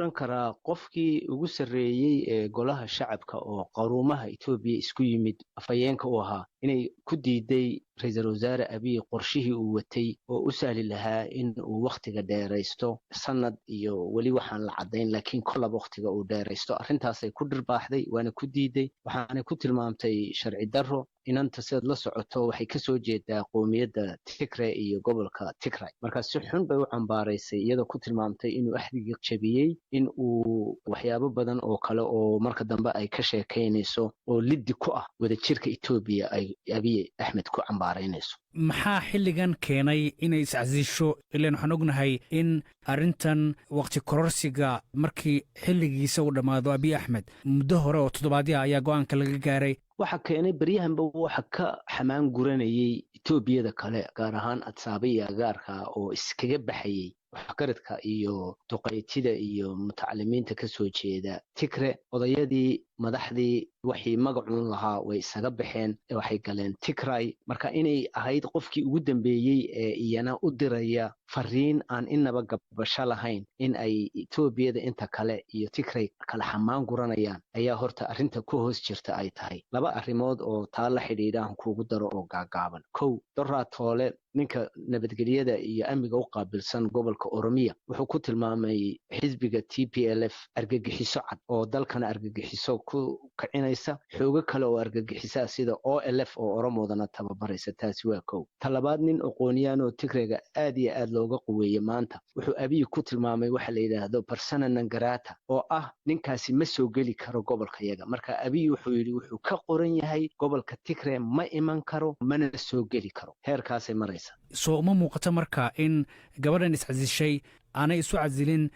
karaa qofkii ugu sarreeyey ee golaha shacabka oo qaruumaha Itoobiya isku yimid afhayeenka u ahaa inay ku diiday ra'iisul wasaare Abiy qorshihii uu watay oo u sahli lahaa in uu waqtiga dheeraysto sanad iyo weli waxaan la caddayn laakiin kollaba waqtiga uu dheeraysto arrintaasay ku dhirbaaxday waana ku diiday waxaanay ku tilmaamtay sharci darro inanta sidaad la socoto waxay ka soo jeedaa qoomiyadda Tigray iyo gobolka Tigray marka si xun bay u cambaaraysay iyadoo ku tilmaamtay inuu axdigii jabiyey in uu waxyaabo badan oo kale oo marka dambe ay ka sheekaynayso oo liddi ku ah wadajirka Itoobiya ay Abiy Ahmed ku cambaaraynayso maxaa xilligan keenay inay iscasiisho ilaan waxaan ognahay in arrintan waqti kororsiga markii xilligiisa uu dhammaado Abiy Ahmed muddo hore oo toddobaadya ayaa go'aanka laga gaaray waxa keenay baryahanba waxa ka xamaan guranayay Itoobiyada kale gaar ahaan Addis agaarka oo iskaga baxayay waxqaradka iyo duqeytida iyo mutacalimiinta ka soo jeeda Tigray odayadii madaxdii waxay magacuun lahaa way isaga baxeen waxay galeen Tigray marka inay ahayd qofkii ugu dambeeyay ee iyana u diraya fariin aan inaba gabasho lahayn in ay Itoobiyada inta kale iyo Tigray kala xamaan guranayaan ayaa horta arrinta ku hoos jirta ay tahay laba arrimood oo taa la xidhiidhaan kuugu daro oo gaagaaban kow Doraatole ninka nabadgelyada iyo amniga u qaabilsan gobolka Oromiya wuxuu ku tilmaamay xisbiga TPLF argagixiso cad oo dalkana argagixiso ku kicinaysa xooga kale oo argagixisa sida OLF oo Oromoodana tababaraysa taasi waa kow talabaad nin aqooniyaan oo Tigrayga aad iyo aad looga quweeyay maanta wuxuu Abiy ku tilmaamay waxa la yiraahdo persona non grata oo ah ninkaasi ma soo gali karo gobolka yaga marka Abiy wuxuu yiri wuxuu ka qoran yahay gobolka Tigray ma iman karo mana soo gali karo heerkaas ay maraysa soo uma muuqato marka in gabadhan iscasishay aanay isu casilin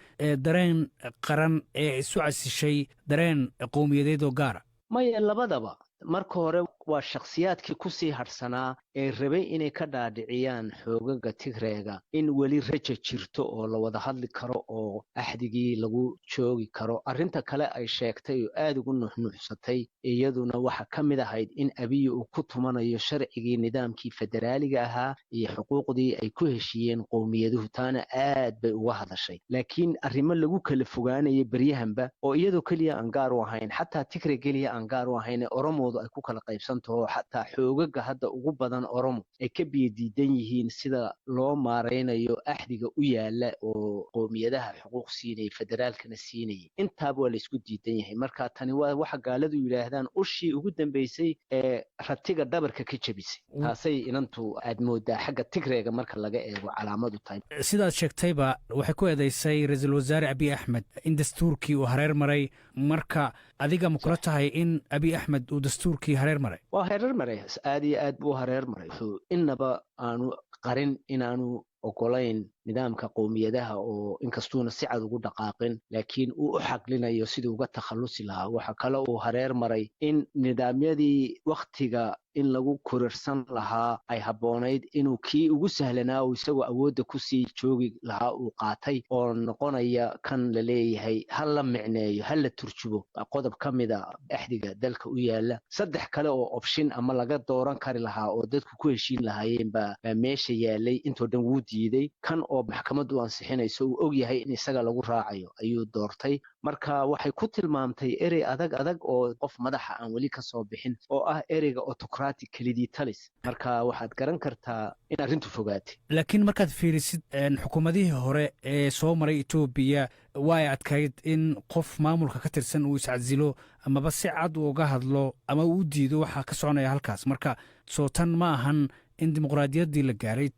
dareen qaran ee isu casishay dareen qowmiyadeed oo gaara maya labadaba marka hore waa shakhsiyaadkii ku sii harsanaa ee rabay inay ka dhaadhiciyaan xoogaga Tigrayga in weli rajo jirto oo la wada hadli karo oo axdigii lagu joogi karo arrinta kale ay sheegtay oo aad ugu nuuxnuuxsatay iyaduna waxa ka mid ahayd in Abiy uu ku tumanayo sharcigii nidaamkii federaaliga ahaa iyo xuquuqdii ay ku heshiiyeen qowmiyaduhu taana aad bay uga hadashay laakiin arrimo lagu kala fogaanayay baryahanba oo iyadoo kaliya aan gaar u ahayn xataa Tigray kaliya aan gaar u ahayn Oromoodu ay ku kala qaybsantaho xataa xoogaga hadda ugu badan Oromo ay ka biyadiidan yihiin sida loo maareynayo axdiga u yaala oo qowmiyadaha xuquuq siinay federaalkana siinay intaaba waa la isku diidan yahay marka tani waa waxa gaaladu yiraahdaan ushii ugu dambeysay ee ratiga dhabarka ka jabisay taasay inantu aad moodaa xagga Tigrayga marka laga eego calaamadu tahay sidaad sheegtayba waxay ku eedeysay ra'iisul wasaare Abiy Ahmed in dastuurkii uu hareer maray marka adiga ma kula tahay in Abiy Ahmed uu dastuurkii hareer maray waa hareer maray aad iyo aad buu hareer maray inaba aanu qarin inaanu ogolayn nidaamka qowmiyadaha oo inkastuuna si cad ugu dhaqaaqin laakiin uu u xaqlinayo sidii uga takhalusi lahaa waxa kale uu hareer maray in nidaamyadii waqtiga in lagu kororsan lahaa ay habboonayd inuu kii ugu sahlanaa uu isagoo awoodda kusii joogi lahaa uu qaatay oo noqonaya kan la leeyahay ha la micneeyo ha la turjubo qodob ka mida axdiga dalka u yaala saddex kale oo option ama laga dooran kari lahaa oo dadku ku heshiin lahaayeen baa meesha yaalay intoo dhan wuu diiday kan oo maxkamaddu ansixinayso uu og yahay in isaga lagu raacayo ayuu doortay marka waxay ku tilmaamtay erey adag oo qof madaxa aan weli ka soo bixin oo ah ereyga autocratic kelidii talis marka waxaad garan kartaa in arrintu fogaatay laakiin markaad fiirisid xukuumadihii hore ee soo maray Itoobiya way adkayd in qof maamulka ka tirsan uu iscasilo amaba si cad uga hadlo ama uu diido waxa ka soconaya halkaas marka soo tan ma ahan in dimuqraadiyaddii la gaaray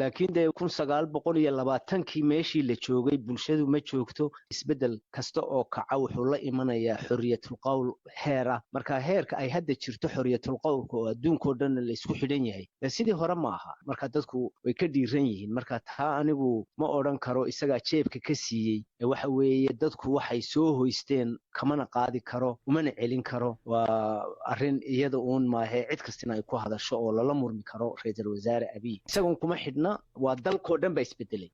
laakiin 1920kii meeshii la joogay bulshadu ma joogto isbedel kasta oo kaca wuxuu la imanayaa xorriyatul qowl heera marka heerka ay hadda jirto xorriyatul qowlka oo adduunko dhan la isku xidhan yahay sidii hore ma aha marka dadku way ka dhiiran yihiin marka taa anigu ma odhan karo isagaa jeebka ka siiyey waxa weeye dadku waxay soo hoysteen kamana qaadi karo umana celin karo waa arrin iyada uun maahe cid kastina ay ku hadasho oo lala murmi karo ra'iisul wasaare Abiy isagoon kuma xidhna waa dalkoo dhan ba isbedelay